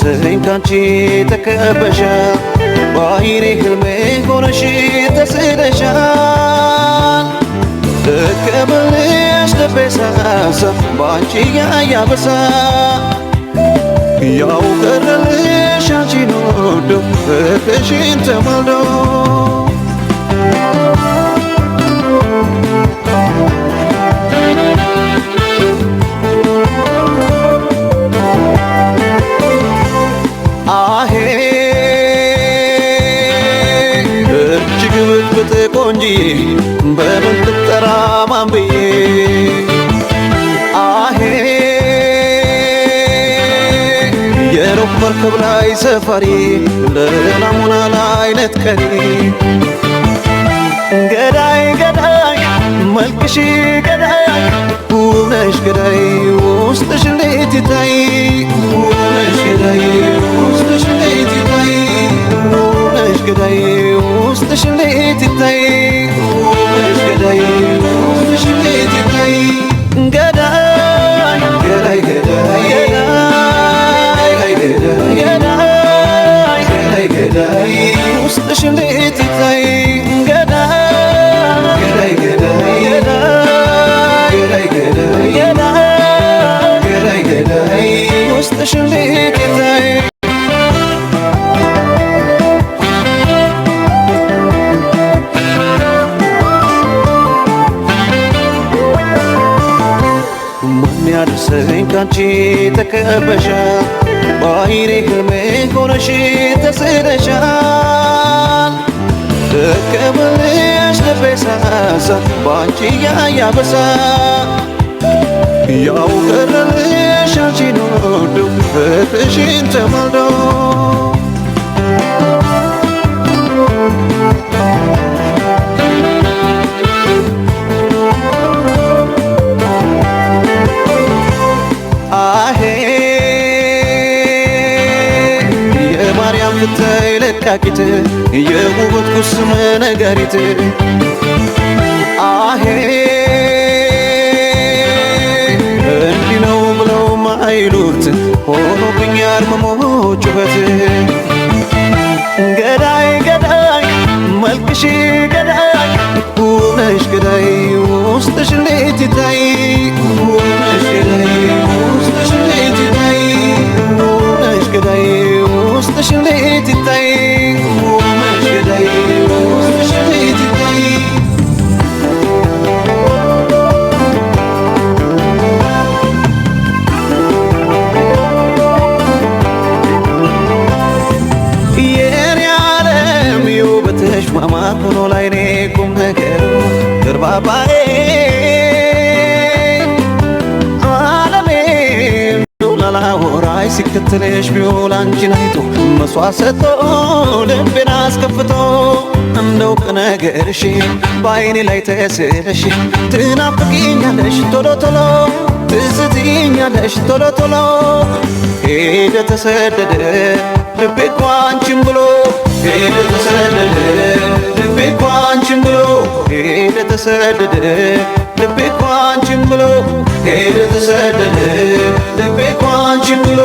ያደረሰኝ ካንቺ ተከበሻል ባይኔ ህልሜ ሆነሽ ተስለሻል ልቀበልሽ ልቤ ሳሳብ ባንቺ ያያበሳ ያው ቀረልሽ አንቺን ወዶ ፍቅርሽን ተማልዶ ቆንጂዬ በምን ልጠራ ማን ብዬ አሄ የኖህ መርከብ ላይ ሰፋሪ ለናሙና ላይ ነጥቀሪ ገዳይ ገዳይ መልክሽ ገዳይ ውብነሽ ገዳይ ውስጥሽ እንዴት ይታይ ውብነሽ ገዳይ ውስጥሽ እንዴት ይታይ ውብነሽ ገዳይ ውስጥሽ እንዴት ይታይ ውብነሽ ገዳይ ውስጥሽ እንዴት ይታይ ገዳይ ገዳይ ገዳይ ገዳይ ገዳይ ገዳይ ውስጥሽ እንዴት ይታይ ገዳይ ገዳይ ገዳይ ገዳይ ገዳይ ገዳይ ገዳይ ውስጥሽ እንዴት ይታይ ያደረሰኝ ካንቺ ተከበሻል ባይኔ ህልሜ ሆነሽ ተስለሻል ልቀበልሽ ልቤ ሳሳብ ባንቺ ያያበሳ ያው ቀረልሽ አንቺን ወዶ ፍቅርሽን ተማልዶ ፍታይ ለቃቂት የውበት ኩስም ነጋሪት አሄ እንዲህ ነው ብለው ማይሉት ሆኖብኛል መሞ ጩኸት ገዳይ ገዳይ መልክሽ ገዳይ ውብነሽ ገዳይ ውስጥሽ እንዴት ይታይ ውብነሽ ገዳይ ውስጥሽ እንዴት ይታይ ውብነሽ ገዳይ ውስጥሽ እንዴት ይታይ ውብነሽ ገዳይ ውስጥሽ እንዴት ይታይ የኔ ዓለም የውበትሽ ማማር ሆኖ ላይኔ ቁም ነገር ግርባባዬ ላላወራይ ሲከተልሽ ቢውል አንቺን አይቶ መስዋዕት ሰጥቶ ልቤን አስከፍቶ እንደው ቅነገርሽ በአይኔ ላይ ተስለሽ ትናፍቂኛለሽ ቶሎ ቶሎ ትስትኛለሽ ቶሎ ቶሎ ሄደ ተሰደደ ልቤ እኮ አንቺን ብሎ ሄደ ተሰደደ ልቤ እኮ አንቺን ብሎ ሄደ ተሰደደ ልቤ እኮ አንቺን ብሎ ሄደ ተሰደደ ልቤ እኮ አንቺን ብሎ